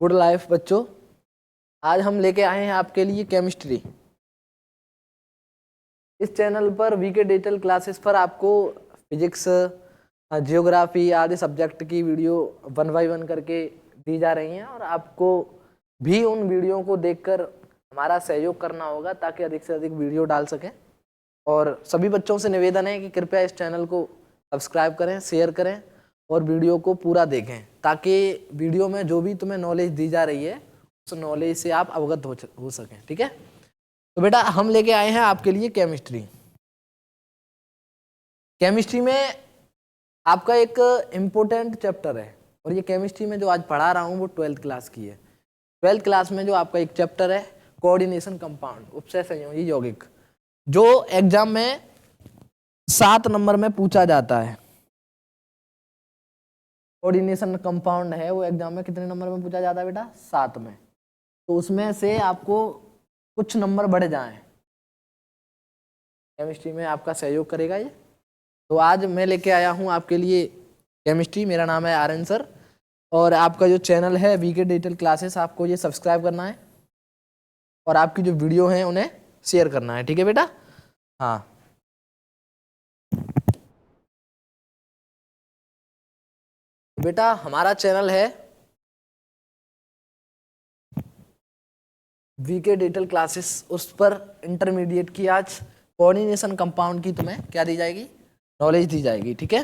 Good life बच्चों, आज हम लेके आए हैं आपके लिए केमिस्ट्री। इस चैनल पर वीके डिजिटल क्लासेस पर आपको फिजिक्स, जियोग्राफी आदि सब्जेक्ट की वीडियो 1 बाय 1 करके दी जा रही हैं और आपको भी उन वीडियो को देखकर हमारा सहयोग करना होगा ताकि अधिक से अधिक वीडियो डाल सकें। और सभी बच्चों से निवेदन है कि कृपया इस चैनल को सब्सक्राइब करें, शेयर करें और वीडियो को पूरा देखें ताकि वीडियो में जो भी तुम्हें नॉलेज दी जा रही है उस नॉलेज से आप अवगत हो सकें। ठीक है, तो बेटा हम लेके आए हैं आपके लिए केमिस्ट्री। केमिस्ट्री में आपका एक इम्पोर्टेंट चैप्टर है और ये केमिस्ट्री में जो आज पढ़ा रहा हूँ वो 12th क्लास की है। 12th क्लास में जो आपका एक चैप्टर है कोऑर्डिनेशन कंपाउंड, उपसय संयोजी यौगिक, जो एग्जाम में 7 नंबर में पूछा जाता है। कोऑर्डिनेशन कंपाउंड है वो एग्जाम में कितने नंबर में पूछा जाता है बेटा? 7 में। तो उसमें से आपको कुछ नंबर बढ़ जाएं, केमिस्ट्री में आपका सहयोग करेगा ये। तो आज मैं लेके आया हूँ आपके लिए केमिस्ट्री। मेरा नाम है आर्यन सर और आपका जो चैनल है वीके डिजिटल क्लासेस, आपको ये सब्सक्राइब करना है और आपकी जो वीडियो हैं उन्हें शेयर करना है। ठीक है बेटा? हाँ, बेटा हमारा चैनल है वीके डिजिटल क्लासेस, उस पर इंटरमीडिएट की आज कोऑर्डिनेशन कंपाउंड की तुम्हें क्या दी जाएगी? नॉलेज दी जाएगी। ठीक है,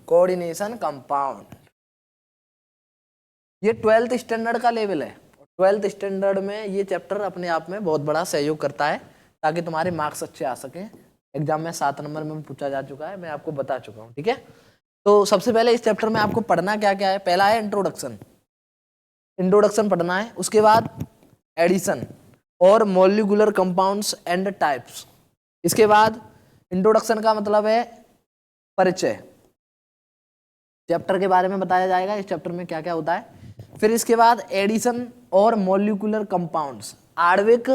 कोऑर्डिनेशन कंपाउंड ये 12th स्टैंडर्ड का लेवल है। 12th स्टैंडर्ड में ये चैप्टर अपने आप में बहुत बड़ा सहयोग करता है ताकि तुम्हारे मार्क्स अच्छे आ सकें। एग्जाम में 7 नंबर में पूछा जा चुका है, मैं आपको बता चुका हूँ। ठीक है, तो सबसे पहले इस चैप्टर में आपको पढ़ना क्या क्या है? पहला है इंट्रोडक्शन, इंट्रोडक्शन पढ़ना है। उसके बाद एडिशन और मॉलिक्यूलर कंपाउंड्स एंड टाइप्स। इसके बाद इंट्रोडक्शन का मतलब है परिचय, चैप्टर के बारे में बताया जाएगा इस चैप्टर में क्या क्या होता है। फिर इसके बाद एडिशन और मॉलिक्यूलर कंपाउंड्स, आणविक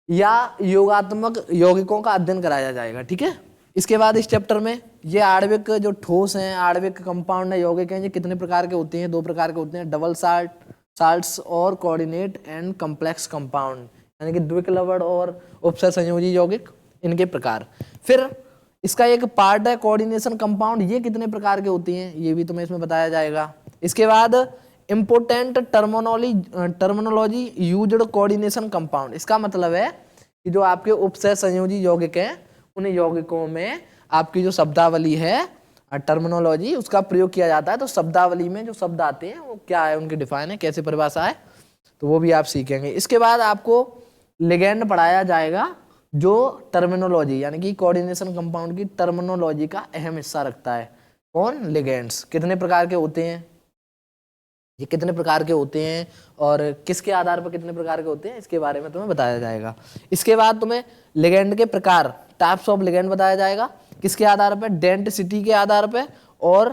या योगात्मक यौगिकों का अध्ययन कराया जाएगा। ठीक है, इसके बाद इस चैप्टर में ये आणविक जो ठोस हैं, आणविक कंपाउंड है, यौगिक हैं, ये कितने प्रकार के होते हैं? 2 प्रकार के होते हैं, डबल साल्ट्स और कोऑर्डिनेट एंड कॉम्प्लेक्स कंपाउंड, यानी कि द्विक्लवण और उपसय संयोजी यौगिक, इनके प्रकार। फिर इसका एक पार्ट है कोऑर्डिनेशन कंपाउंड, ये कितने प्रकार के होती हैं ये भी तुम्हें इसमें बताया जाएगा। इसके बाद important terminology used coordination compound, इसका मतलब है कि जो आपके उपसय संयोजी यौगिक हैं उन यौगिकों में आपकी जो शब्दावली है, टर्मिनोलॉजी, उसका प्रयोग किया जाता है। तो शब्दावली में जो शब्द आते हैं वो क्या है, उनकी डिफाइन है, कैसे परिभाषा है, तो वो भी आप सीखेंगे। इसके बाद आपको लिगेंड पढ़ाया जाएगा जो टर्मिनोलॉजी यानी कि कोऑर्डिनेशन कंपाउंड की टर्मिनोलॉजी का अहम हिस्सा रखता है। कौन? लिगेंड्स कितने प्रकार के होते हैं, ये कितने प्रकार के होते हैं और किसके आधार पर कितने प्रकार के होते हैं, इसके बारे में तुम्हें बताया जाएगा। इसके बाद तुम्हें लिगेंड के प्रकार, टाइप्स ऑफ लिगेंड बताया जाएगा, किसके आधार पर? डेंसिटी के आधार पर, और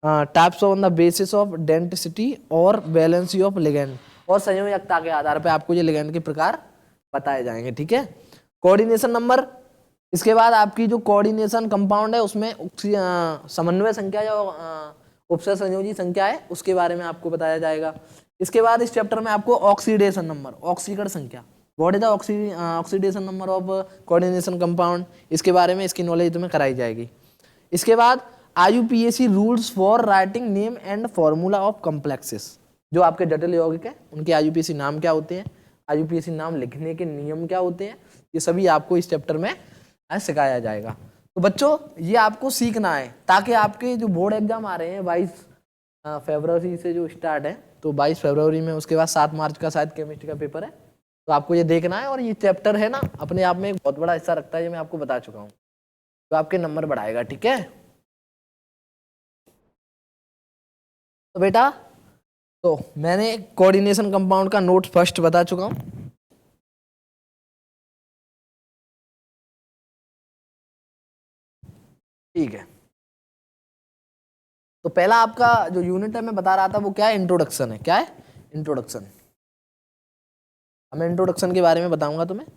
types on the basis of density और वैलेंसी ऑफ लिगेंड, और संयोजकता के आधार पर आपको ये लिगेंड के प्रकार बताए जाएंगे। ठीक है, कोऑर्डिनेशन नंबर। इसके बाद आपकी जो कोऑर्डिनेशन कंपाउंड है उसमें समन्वय संख्या या उपसय संयोजी संख्या है उसके बारे में आपको बताया जाएगा। इसके बाद इस चैप्टर में आपको ऑक्सीडेशन नंबर, ऑक्सीकरण संख्या, what is the oxidation number of coordination compound, इसके बारे में इसकी नॉलेज तुम्हें कराई जाएगी। इसके बाद IUPAC rules for writing name and formula of complexes, जो आपके जटिल यौगिक है उनके IUPAC नाम क्या होते हैं, IUPAC नाम लिखने के नियम क्या होते हैं, ये सभी आपको इस चैप्टर में सिखाया जाएगा। तो बच्चों ये आपको सीखना है ताकि आपके जो बोर्ड एग्जाम आ रहे हैं 22 फरवरी से जो स्टार्ट है, तो 22 फरवरी में, उसके बाद 7 मार्च का शायद केमिस्ट्री का पेपर है, तो आपको ये देखना है। और ये चैप्टर है ना अपने आप में एक बहुत बड़ा हिस्सा रखता है, ये मैं आपको बता चुका हूँ, तो आपके नंबर बढ़ाएगा। ठीक है, तो बेटा तो मैंने कोऑर्डिनेशन कंपाउंड का नोट फर्स्ट बता चुका हूँ। ठीक है, तो पहला आपका जो यूनिट है मैं बता रहा था वो क्या है? इंट्रोडक्शन है। क्या है? इंट्रोडक्शन। अब मैं इंट्रोडक्शन के बारे में बताऊंगा तुम्हें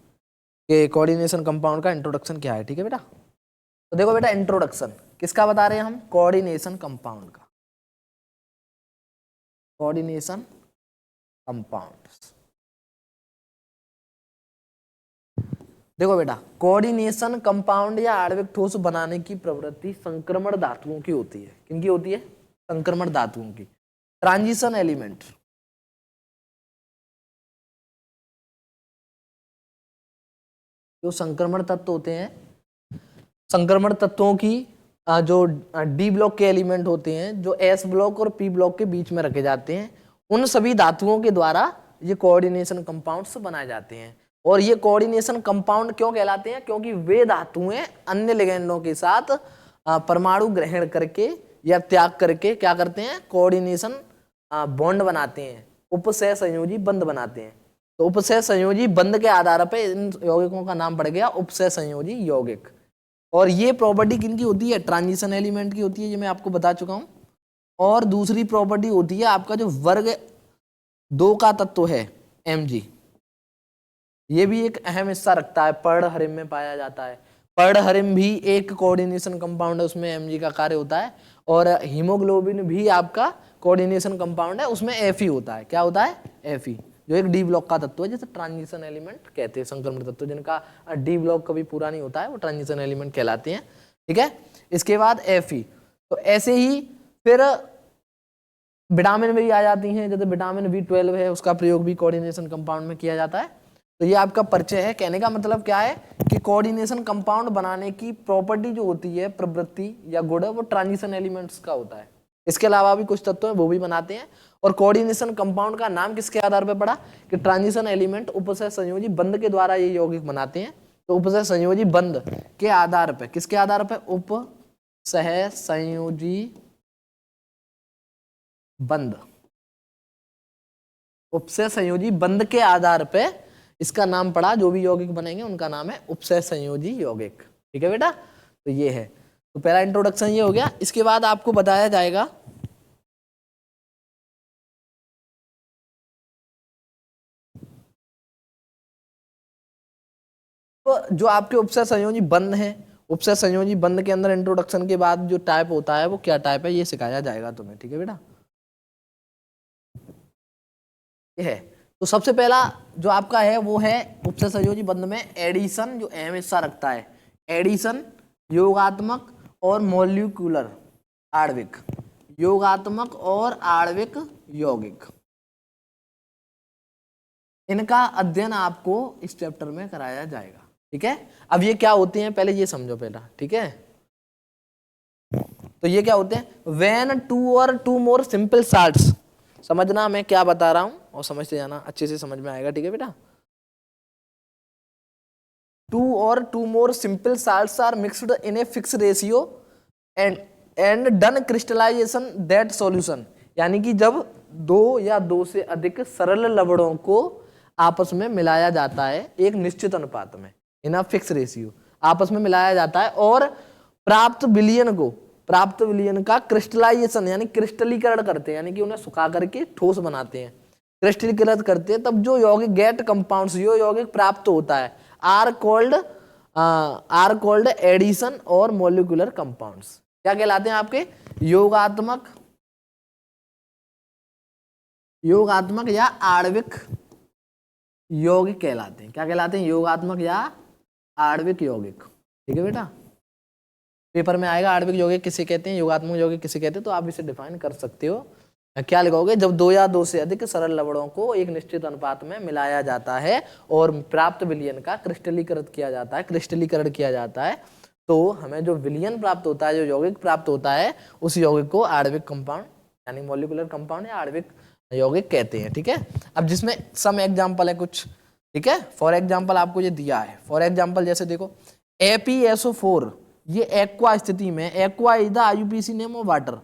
कि कोऑर्डिनेशन कंपाउंड का इंट्रोडक्शन क्या है। ठीक है बेटा, तो देखो बेटा इंट्रोडक्शन किसका बता रहे हैं हम, कोऑर्डिनेशन कंपाउंड का, कोऑर्डिनेशन कंपाउंड। देखो बेटा कोऑर्डिनेशन कंपाउंड या आणविक ठोस बनाने की प्रवृत्ति संक्रमण धातुओं की होती है। किनकी होती है, संक्रमण धातुओं की। ट्रांजिशन एलिमेंट, जो संक्रमण तत्व होते हैं, संक्रमण तत्वों की जो डी ब्लॉक के एलिमेंट होते हैं, जो एस ब्लॉक और पी ब्लॉक के बीच में रखे जाते हैं, उन सभी धातुओं के द्वारा ये कोऑर्डिनेशन कंपाउंड्स बनाए जाते हैं। और ये कोऑर्डिनेशन कंपाउंड क्यों कहलाते हैं, क्योंकि वे धातुएं अन्य लिगेंडों के साथ परमाणु ग्रहण करके या त्याग करके क्या करते हैं, कोऑर्डिनेशन बॉन्ड बनाते हैं, उपसह संयोजी बंध बनाते हैं। तो उपसह संयोजी बंध के आधार पर इन यौगिकों का नाम पड़ गया उपसह संयोजी यौगिक। और ये प्रॉपर्टी किनकी होती है, ट्रांजिशन एलिमेंट की होती है, ये मैं आपको बता चुका हूं। और दूसरी प्रॉपर्टी होती है आपका जो वर्ग 2 का तत्व है Mg, ये भी एक अहम हिस्सा रखता है, पर्णहरिम में पाया जाता है। पर्णहरिम भी एक कोऑर्डिनेशन कंपाउंड है, उसमें Mg का कार्य होता है। और हीमोग्लोबिन भी आपका कोऑर्डिनेशन कंपाउंड है, उसमें Fe होता है। क्या होता है, Fe, जो एक डी ब्लॉक का तत्व है, जैसे ट्रांजिशन एलिमेंट कहते हैं। संक्रमण तत्व जिनका डी ब्लॉक कभी पूरा नहीं होता है वो ट्रांजिशन एलिमेंट कहलाते हैं। ठीक है, इसके बाद Fe। तो ऐसे ही फिर विटामिन भी आ जाती हैं, जैसे विटामिन B12 है, उसका प्रयोग भी कोऑर्डिनेशन कंपाउंड में किया जाता है। तो ये आपका परिचय है। कहने का मतलब क्या है कि कोऑर्डिनेशन कंपाउंड बनाने की प्रॉपर्टी जो होती है, प्रवृत्ति या गुण, वो ट्रांजिशन एलिमेंट्स का होता है। इसके अलावा भी कुछ तत्व हैं वो भी बनाते हैं। और कोऑर्डिनेशन कंपाउंड का नाम किसके आधार पर पड़ा कि ट्रांजिशन एलिमेंट उपसह संयोजी बंध के द्वारा ये यौगिक बनाते हैं। तो उपसह संयोजी बंध के आधार पर, किसके आधार पर, उपसह संयोजी बंध, उपसह संयोजी बंध के आधार पे इसका नाम पड़ा। जो भी यौगिक बनेंगे उनका नाम है उपसह संयोजी यौगिक। ठीक है बेटा, तो ये है। तो पहला इंट्रोडक्शन ये हो गया। इसके बाद आपको बताया जाएगा तो जो आपके उपसह संयोजी बंध है, उपसह संयोजी बंध के अंदर इंट्रोडक्शन के बाद जो टाइप होता है वो क्या टाइप है, ये सिखाया जाएगा तुम्हें। ठीक है बेटा, ये है। तो सबसे पहला जो आपका है वो है उपसह संयोजी बंध में एडिशन, जो अहम हिस्सा रखता है। एडिशन योगात्मक और मॉलिक्यूलर आणविक, योगात्मक और आणविक यौगिक, इनका अध्ययन आपको इस चैप्टर में कराया जाएगा। ठीक है, अब ये क्या होते हैं पहले ये समझो पहला। ठीक है, तो ये क्या होते हैं, व्हेन 2 और 2 मोर सिंपल साल्ट्स, समझना मैं क्या बता रहा हूं और समझते जाना, अच्छे से समझ में आएगा। ठीक है बेटा, 2 और 2 more simple salts are mixed in a fix ratio and done crystallization that solution, यानी कि जब 2 या 2 से अधिक सरल लवणों को आपस में मिलाया जाता है एक निश्चित अनुपात में, इन अ फिक्स रेशियो आपस में मिलाया जाता है, और प्राप्त विलयन का क्रिस्टलाइजेशन यानी क्रिस्टलीकरण करते हैं, यानी कि उन्हें सुखा करके ठोस बनाते हैं, क्रिस्टलीकृत करते हैं, तब जो यौगिक गेट कंपाउंड्स, जो यौगिक प्राप्त होता है, आर कॉल्ड एडिशन और मॉलिक्यूलर कंपाउंड्स। क्या कहलाते हैं आपके, योगात्मक या आणविक यौगिक कहलाते हैं। क्या कहलाते हैं, योगात्मक या आणविक यौगिक। ठीक है बेटा, पेपर में आएगा आणविक यौगिक किसे कहते हैं, योगात्मक यौगिक किसे कहते हैं, तो आप इसे डिफाइन कर सकते हो। क्या लिखोगे, जब 2 या 2 से अधिक सरल लवणों को एक निश्चित अनुपात में मिलाया जाता है और प्राप्त विलयन का क्रिस्टलीकरण किया जाता है, तो हमें जो विलयन प्राप्त होता है, जो यौगिक प्राप्त होता है, उस यौगिक को आणविक कंपाउंड यानी मॉलिक्यूलर कंपाउंड या आणविक यौगिक कहते हैं। ठीक है, अब जिसमें सम एग्जाम्पल है कुछ। ठीक है, फॉर एग्जाम्पल आपको ये दिया है। फॉर एग्जाम्पल जैसे देखो ApSO4, ये एक्वा स्थिति में, aqua is the IUPAC name of water.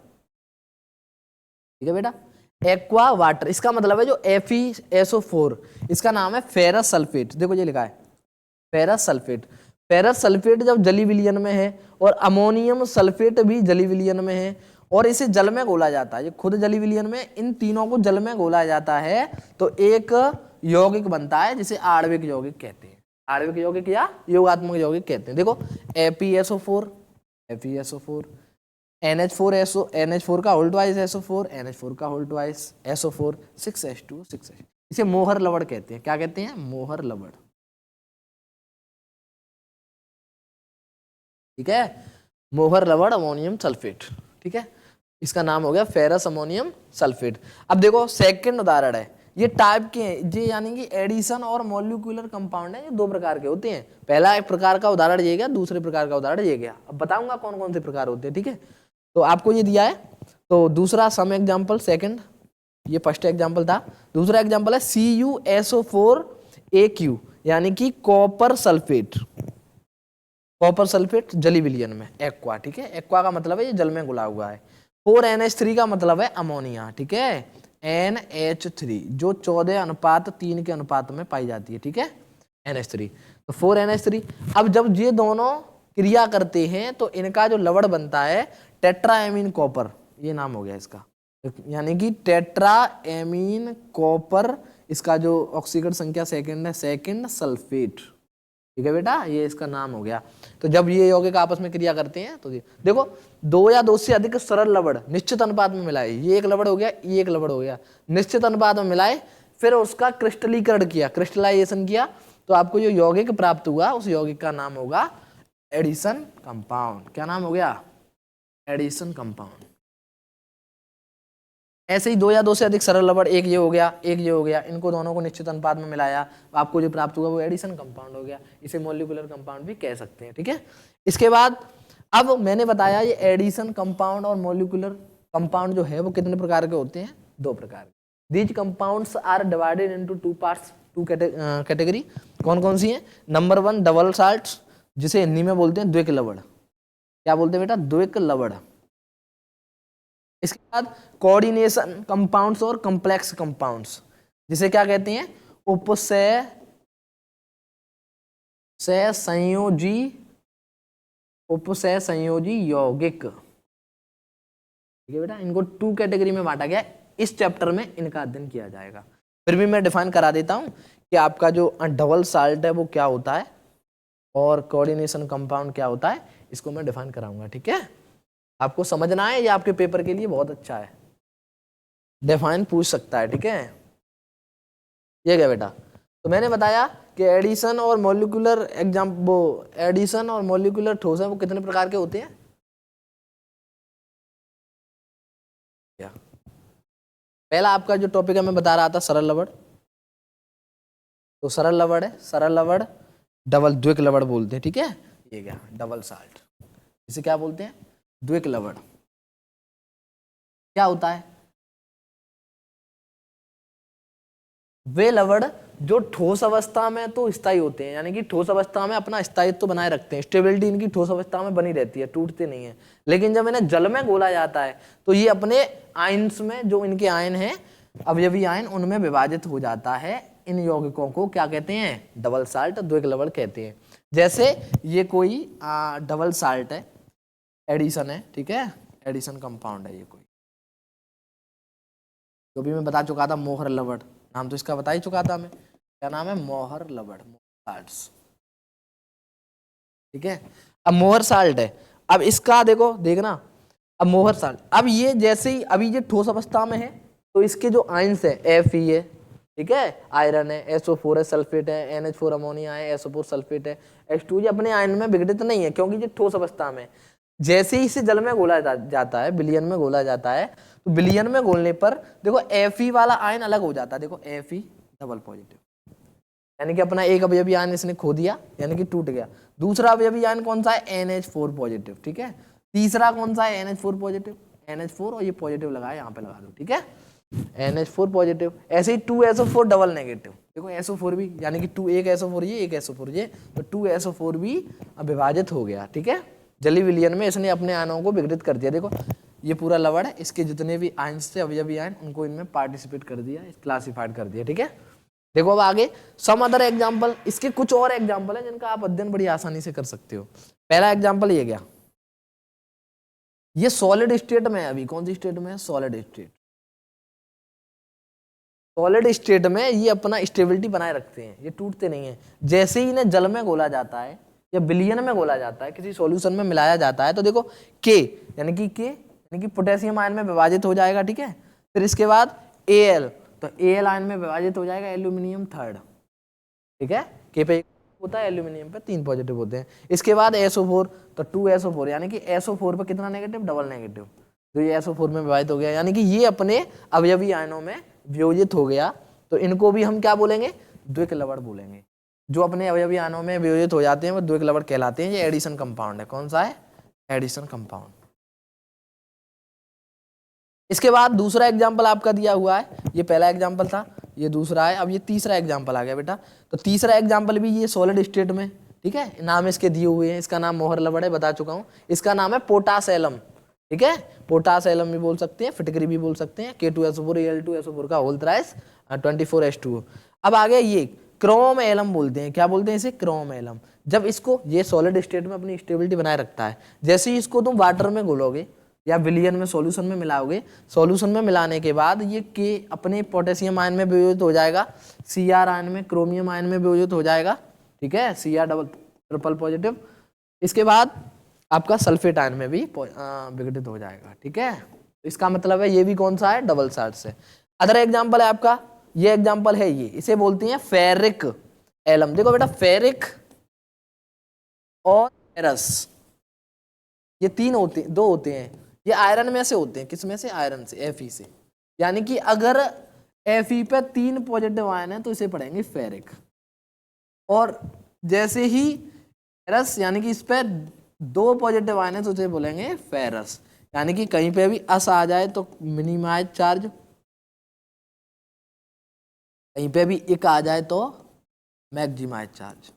ठीक है बेटा, एक्वा वाटर, इसका मतलब है जो FeSO4, इसका नाम है फेरस सल्फेट। देखो ये लिखा है फेरस सल्फेट। फेरस सल्फेट जब जली विलयन में है और अमोनियम सल्फेट भी जली विलयन में है और इसे जल में घोला जाता है, ये खुद जली विलयन में, इन तीनों को जल में घोला जाता है, तो एक यौगिक बनता है जिसे आणविक यौगिक कहते हैं। आणविक यौगिक या योगात्मक यौगिक कहते हैं। देखो ApSO4 FeSO4, NH4 का होल ट्वाइस SO4, NH4 का whole twice SO4, 6H2, 6H। इसे मोहर लवड़ कहते हैं। क्या कहते हैं? मोहर लवड़। ठीक है, मोहर लवड़ अमोनियम सल्फेट। ठीक है, इसका नाम हो गया फेरस अमोनियम सल्फेट। अब देखो सेकंड उदाहरण है, ये टाइप के हैं ये, यानी कि एडिशन और मॉलिक्यूलर कंपाउंड है, ये दो प्रकार के होते हैं। पहला एक प्रकार का उदाहरण ये गया, दूसरे प्रकार का उदाहरण ये गया। अब बताऊंगा कौन कौन से प्रकार होते हैं। ठीक है, तो आपको ये दिया है, तो दूसरा सम एग्जाम्पल सेकंड, ये फर्स्ट एग्जाम्पल था। दूसरा एग्जाम्पल है CuSO4AQ, यानी कि कॉपर सल्फेट। कॉपर सल्फेट जली विलयन में एक्वा। ठीक है, एक्वा का मतलब है ये जल में घुला हुआ है। 4NH3 का मतलब है अमोनिया। ठीक है, NH3 जो 14:3 के अनुपात में पाई जाती है। ठीक है, NH3, तो 4NH3। अब जब ये दोनों क्रिया करते हैं तो इनका जो लवड़ बनता है टेट्राएमीन कॉपर, ये नाम हो गया इसका, यानी कि टेट्राएमीन कॉपर। इसका जो ऑक्सीकरण संख्या सेकंड है, सेकंड सल्फेट। ठीक है बेटा, ये इसका नाम हो गया। तो जब ये यौगिक आपस में क्रिया करते हैं तो देखो, दो या दो से अधिक सरल लवड़ निश्चित अनुपात में मिलाए, ये एक लवड़ हो गया, ये एक लवड़ हो गया, निश्चित अनुपात में मिलाए, फिर उसका क्रिस्टलीकरण किया, क्रिस्टलाइजेशन किया, तो आपको जो यौगिक प्राप्त हुआ उस यौगिक का नाम होगा एडिशन कंपाउंड। क्या नाम हो गया? Addition compound. ऐसे ही दो या दो से अधिक सरल लवड़, एक ये हो गया, एक ये हो गया, इनको दोनों को निश्चित अनुपात में मिलाया, आपको जो प्राप्त हुआ वो एडिशन कंपाउंड हो गया। इसे मॉलिक्यूलर कंपाउंड भी कह सकते हैं। ठीक है, इसके बाद अब मैंने बताया ये एडिशन कंपाउंड और मॉलिक्यूलर कंपाउंड जो है वो कितने प्रकार के होते हैं? दो प्रकार के। These compounds are divided into two parts, two category. कौन कौन सी है? नंबर 1 डबल साल्ट्स, जिसे हिंदी में बोलते हैं द्विक लवड़। क्या बोलते हैं बेटा? द्विक लवड़। इसके बाद कोऑर्डिनेशन कंपाउंड्स और कॉम्प्लेक्स कंपाउंड्स, जिसे क्या कहते हैं? उपसय संयोजी, उपसय संयोजी यौगिक। ठीक है बेटा, इनको टू कैटेगरी में बांटा गया, इस चैप्टर में इनका अध्ययन किया जाएगा। फिर भी मैं डिफाइन करा देता हूं कि आपका जो डबल साल्ट है वो क्या होता है और कोऑर्डिनेशन कंपाउंड क्या होता है, इसको मैं डिफाइन कराऊंगा। ठीक है, आपको समझना है, ये आपके पेपर के लिए बहुत अच्छा है, डिफाइन पूछ सकता है। ठीक है, ये क्या बेटा? तो मैंने बताया कि एडिशन और मॉलिक्यूलर एडिशन और मॉलिक्यूलर ठोस है वो कितने प्रकार के होते हैं? क्या पहला आपका जो टॉपिक है मैं बता रहा था सरल लवड़, तो सरल लवड़ है, सरल लवड़ डबल द्विक लवड़ बोलते हैं। ठीक है, ये क्या? डबल साल्ट, इसे क्या बोलते हैं? द्विक लवड़। क्या होता है? वे लवड़ जो ठोस अवस्था में तो स्थायी होते हैं, यानी कि ठोस अवस्था में अपना स्थायित्व बनाए रखते हैं, स्टेबिलिटी इनकी ठोस अवस्था में बनी रहती है, टूटते नहीं है। लेकिन जब इन्हें जल में घोला जाता है तो ये अपने आयन्स में, जो इनके आयन हैं, अवयवी आयन, उनमें विभाजित हो जाता है। इन यौगिकों को क्या कहते हैं? डबल साल्ट, द्विक लवड़ कहते हैं। जैसे ये कोई डबल साल्ट है, एडिशन है। ठीक है, एडिशन कंपाउंड है ये कोई, जो भी मैं बता चुका था, मोहर लवड़, नाम तो इसका बता ही चुका था मैं, क्या नाम है? मोहर लवड़, मोहर साल्ट्स। ठीक है, अब मोहर साल्ट है, अब इसका देखो, देखना, अब मोहर साल्ट, अब ये जैसे ही अभी ये ठोस अवस्था में है तो इसके जो आयंस है Fe है, ठीक है, आयरन है, SO4 है, सल्फेट है, NH4 अमोनिया है, SO4 सल्फेट है, H2, ये अपने आयन में विघटित नहीं है क्योंकि ये ठोस अवस्था में। जैसे ही इसे जल में घोला जाता है, विलयन में घोला जाता है, तो विलयन में घोलने पर देखो Fe वाला आयन अलग हो जाता है, देखो Fe डबल पॉजिटिव, यानी कि अपना एक अवयवी आयन इसने खो दिया, यानी कि टूट गया। दूसरा अवयवी आयन कौन सा है? NH4 positive. ठीक है, तीसरा कौन सा है? NH4 पॉजिटिव, NH4 और ये पॉजिटिव लगाया, यहाँ पे लगा दो। ठीक है, NH4 पॉजिटिव। ऐसे ही 2SO4 डबल नेगेटिव, देखो SO4 भी, यानी कि 2, एक SO4 ये, एक SO4 ये, तो 2SO4 भी विभाजित हो गया। ठीक है, जली विलयन में इसने अपने आयनों को विघटित कर दिया। देखो ये पूरा लवड़ है, इसके जितने भी आयन थे, अवयवी आयन, उनको इनमें पार्टिसिपेट कर दिया, क्लासिफाइड कर दिया। ठीक है, देखो अब आगे सम अदर एग्जाम्पल, इसके कुछ और एग्जाम्पल है जिनका आप अध्ययन बड़ी आसानी से कर सकते हो। पहला एग्जाम्पल ये गया, ये सॉलिड स्टेट में है, अभी कौन सी स्टेट में है? Solid state. सॉलिड स्टेट में ये अपना स्टेबिलिटी बनाए रखते हैं, ये टूटते नहीं है। जैसे ही इन्हें जल में घोला जाता है या बिलियन में घोला जाता है, किसी सॉल्यूशन में मिलाया जाता है, तो देखो के यानी कि पोटेशियम आयन में विभाजित हो जाएगा, ठीक है। फिर इसके बाद Al, तो Al आयन में विभाजित हो जाएगा एल्यूमिनियम थर्ड, ठीक है। के पे होता है, एल्यूमिनियम पे 3 पॉजिटिव होते हैं। इसके बाद SO4, तो 2SO4 यानी कि SO4 पे कितना नेगेटिव, डबल नेगेटिव, तो ये SO4 में विभाजित हो गया, यानी कि ये अपने अवयवी आयनों में वियोजित हो गया। तो इनको भी हम क्या बोलेंगे, द्विक लवण बोलेंगे। जो अपने अवयवी आयनों में वियोजित हो जाते हैं वो द्विक लवण कहलाते हैं। ये एडिशन कंपाउंड है। कौन सा है, एडिशन कंपाउंड। इसके बाद दूसरा एग्जाम्पल आपका दिया हुआ है, ये पहला एग्जाम्पल था, ये दूसरा है, अब ये तीसरा एग्जाम्पल आ गया बेटा। तो तीसरा एग्जाम्पल भी ये सॉलिड स्टेट में, ठीक है, नाम इसके दिए हुए हैं। इसका नाम मोहर लवण है, बता चुका हूं। इसका नाम है पोटासैलम, ठीक है, पोटासैलम भी बोल सकते हैं, फिटकरी भी बोल सकते हैं। K2SO4 Al2SO4 का होल थ्राइस 24H2O। अब आ गया ये क्रोम एलम बोलते हैं, क्या बोलते हैं इसे, क्रोम एलम। जब इसको, ये सॉलिड स्टेट में अपनी स्टेबिलिटी बनाए रखता है, जैसे ही इसको तुम वाटर में घोलोगे या विलियन में सॉल्यूशन में मिलाओगे, सॉल्यूशन में मिलाने के बाद ये के अपने पोटेशियम आयन में वियोजित हो जाएगा, Cr आयन में, क्रोमियम आयन में वियोजित हो जाएगा, ठीक है, Cr डबल ट्रिपल पॉजिटिव। इसके बाद आपका सल्फेट आयन में भी विघटित हो जाएगा, ठीक है। इसका मतलब है ये भी कौन सा है, डबल साल्ट से। अदर एग्जाम्पल है आपका, ये एग्जाम्पल है ये, इसे बोलते हैं फेरिक एलम। देखो बेटा, फेरिक और फेरस, ये तीन होते, दो होते हैं, ये आयरन में से होते हैं। किस में से, आयरन से, Fe से। यानी कि अगर Fe पे 3 पॉजिटिव आयन है तो इसे पढ़ेंगे फेरिक, और जैसे ही फेरस यानी कि इस पे 2 पॉजिटिव आयन है तो इसे बोलेंगे फेरस। यानी कि कहीं पे भी अस आ जाए तो मिनिमाइज चार्ज, कहीं पे भी इक आ जाए तो मैक्सिमाइज चार्ज,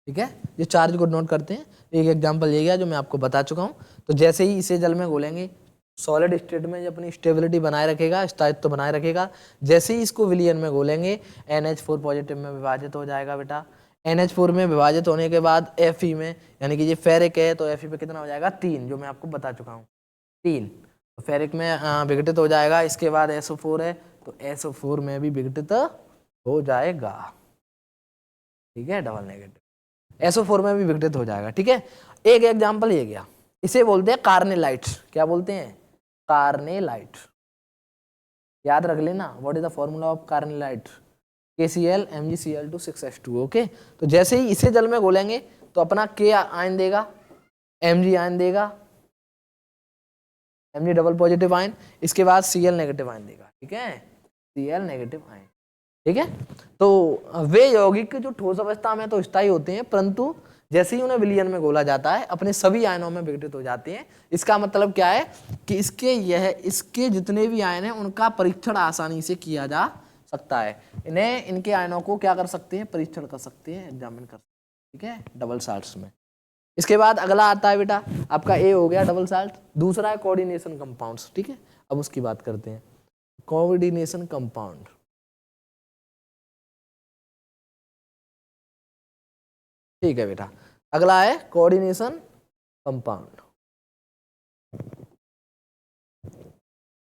ठीक है। ये चार्ज को नोट करते हैं। एक एग्जांपल ये गया जो मैं आपको बता चुका हूं। तो जैसे ही इसे जल में घोलेंगे, सॉलिड स्टेट में ये अपनी स्टेबिलिटी बनाए रखेगा, स्थायित्व बनाए रखेगा। जैसे ही इसको विलियन में घोलेंगे, NH4 पॉजिटिव में विभाजित हो जाएगा बेटा। NH4 में विभाजित होने के बाद Fe में, यानी कि ये फेरिक है तो Fe पे कितना हो जाएगा, 3, जो मैं आपको बता चुका हूँ, 3। तो फेरिक में विघटित हो जाएगा। इसके बाद SO4 है तो SO4 में भी विघटित हो जाएगा, ठीक है, डबल नेगेटिव। SO4 में भी विघटित हो जाएगा, ठीक है। एक एग्जांपल ये गया, इसे बोलते हैं कार्नेलाइट। क्या बोलते हैं, कार्नेलाइट। याद रख लेना, what is the formula of carnallite, KCl MgCl2 6H2। Okay, तो जैसे ही इसे जल में घोलेंगे तो अपना K आयन देगा, Mg आयन देगा, Mg डबल पॉजिटिव आयन, इसके बाद Cl नेगेटिव आयन देगा, ठीक है, Cl नेगेटिव आयन, ठीक है। तो वे यौगिक जो ठोस अवस्था में तो स्थायी होते हैं, परंतु जैसे ही उन्हें विलयन में घोला जाता है अपने सभी आयनों में विघटित हो जाते हैं। इसका मतलब क्या है कि इसके जितने भी आयन हैं उनका परीक्षण आसानी से किया जा सकता है। इनके आयनों को क्या कर सकते हैं, परीक्षण कर सकते हैं, एग्जामिन कर सकते हैं, ठीक है, डबल साल्ट्स में। इसके बाद अगला आता है बेटा आपका ए हो गया डबल साल्ट। दूसरा है कोऑर्डिनेशन कंपाउंड्स, ठीक है। अब उसकी बात करते हैं, कोऑर्डिनेशन कंपाउंड। ठीक है बेटा, अगला है कोऑर्डिनेशन कंपाउंड।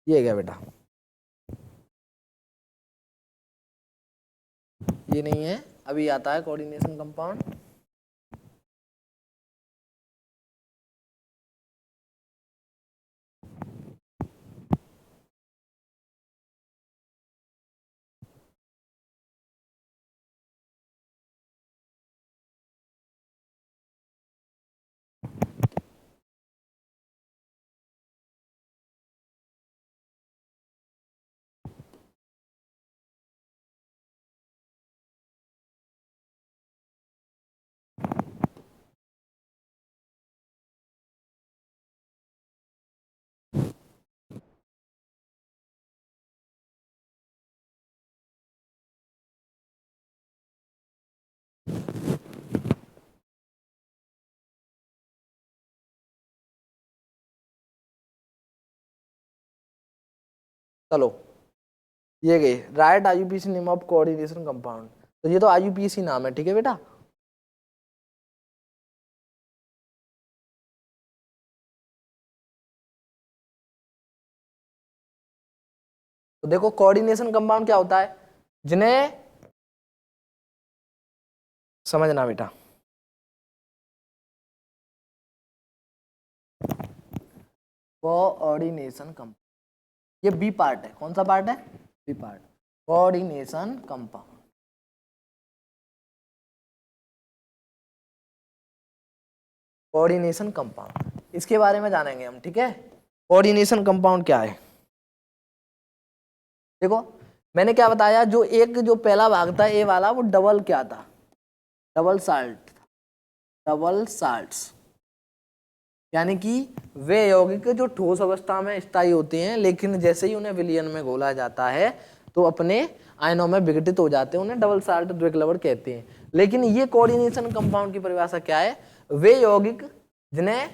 ये क्या बेटा, ये नहीं है, अभी आता है कोऑर्डिनेशन कंपाउंड। चलो, ये गए right IUPAC name of coordination compound. तो ये तो IUPAC नाम है, ठीक है बेटा। तो देखो कोऑर्डिनेशन कंपाउंड क्या होता है, जिन्हें समझना बेटा। कोऑर्डिनेशन कंपाउंड, ये बी पार्ट है। कौन सा पार्ट है? B part, coordination compound. Coordination compound, इसके बारे में जानेंगे हम, ठीक है। कोऑर्डिनेशन कंपाउंड क्या है? देखो मैंने क्या बताया, जो एक जो पहला भाग था ए वाला, वो डबल क्या था? डबल साल्ट, डबल साल्ट्स, यानी कि वे यौगिक जो ठोस अवस्था में स्थायी होते हैं, लेकिन जैसे ही उन्हें विलयन में घोला जाता है तो अपने आयनों में विघटित हो जाते हैं, उन्हें डबल साल्ट द्विक्लवड़ कहते हैं। लेकिन ये कोऑर्डिनेशन कंपाउंड की परिभाषा क्या है? वे यौगिक जिन्हें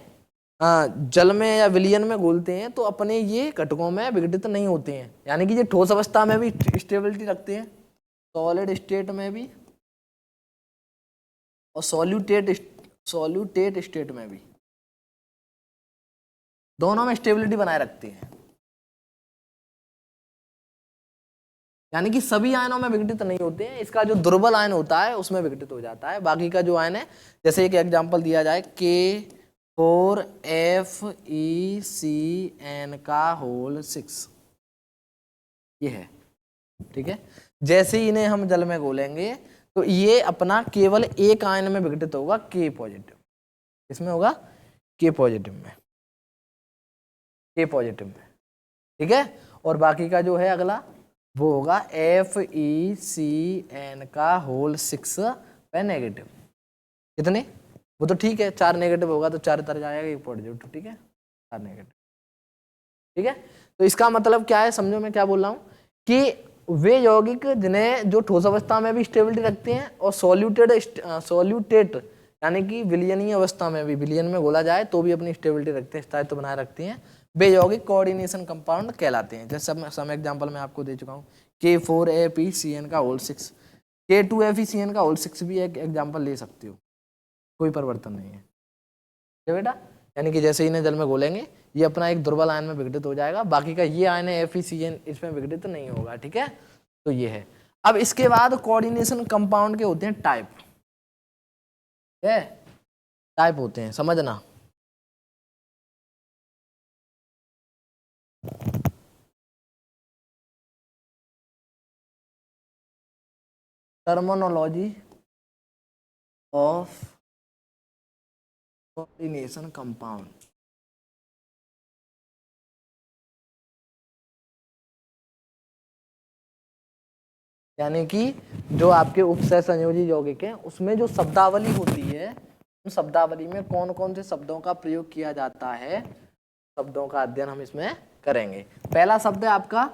जल में या विलयन में घोलते हैं तो अपने ये घटकों में विघटित नहीं होते हैं, यानी कि ये ठोस अवस्था में भी स्टेबिलिटी रखते हैं, सॉलिड स्टेट में भी और सॉल्यूटेट स्टेट में भी, दोनों में स्टेबिलिटी बनाए रखते हैं। यानी कि सभी आयनों में विघटित नहीं होते हैं, इसका जो दुर्बल आयन होता है उसमें विघटित हो जाता है, बाकी का जो आयन है, जैसे एक एग्जांपल दिया जाए K4FeCN का होल 6, ये है, ठीक है। जैसे ही इन्हें हम जल में घोलेंगे तो ये अपना केवल एक आयन में विघटित होगा, K पॉजिटिव, इसमें होगा K पॉजिटिव में, K पॉजिटिव में, ठीक है। और बाकी का जो है अगला वो होगा FeCN का होल 6 पे नेगेटिव। कितने? वो तो ठीक है, 4 नेगेटिव होगा तो 4 तरह जाएगा, 1 पॉजिटिव, ठीक है, 4 नेगेटिव, ठीक है। तो इसका मतलब क्या है, समझो मैं क्या बोल रहा हूँ, कि वे यौगिक जिन्हें जो ठोस अवस्था में भी स्टेबिलिटी रखते हैं और सॉल्यूटेट यानी कि विलयनीय अवस्था में भी, विलयन में घोला जाए तो भी अपनी स्टेबिलिटी रखते हैं, स्थायित्व बनाए रखते हैं, वे यौगिक कोऑर्डिनेशन कंपाउंड कहलाते हैं। जैसे सम एग्जांपल मैं आपको दे चुका हूँ, K4FeCN का होल 6, K2FeCN का होल 6 भी एक एग्जांपल ले सकते हो, कोई परिवर्तन नहीं है, ठीक है बेटा। यानी कि जैसे इन्हें जल में घोलेंगे ये अपना एक दुर्बल आयन में विघटित हो जाएगा, बाकी का ये आयन है FeCN इसमें विघटित नहीं होगा, ठीक है। तो ये है। अब इसके बाद कोऑर्डिनेशन कंपाउंड के होते हैं टाइप, ठीक है, टाइप होते हैं, समझना। टर्मिनोलॉजी ऑफ कोऑर्डिनेशन कंपाउंड, यानी कि जो आपके उपसह संयोजी यौगिक हैं उसमें जो शब्दावली होती है, उन शब्दावली में कौन कौन से शब्दों का प्रयोग किया जाता है, शब्दों का अध्ययन हम इसमें करेंगे। पहला शब्द है आपका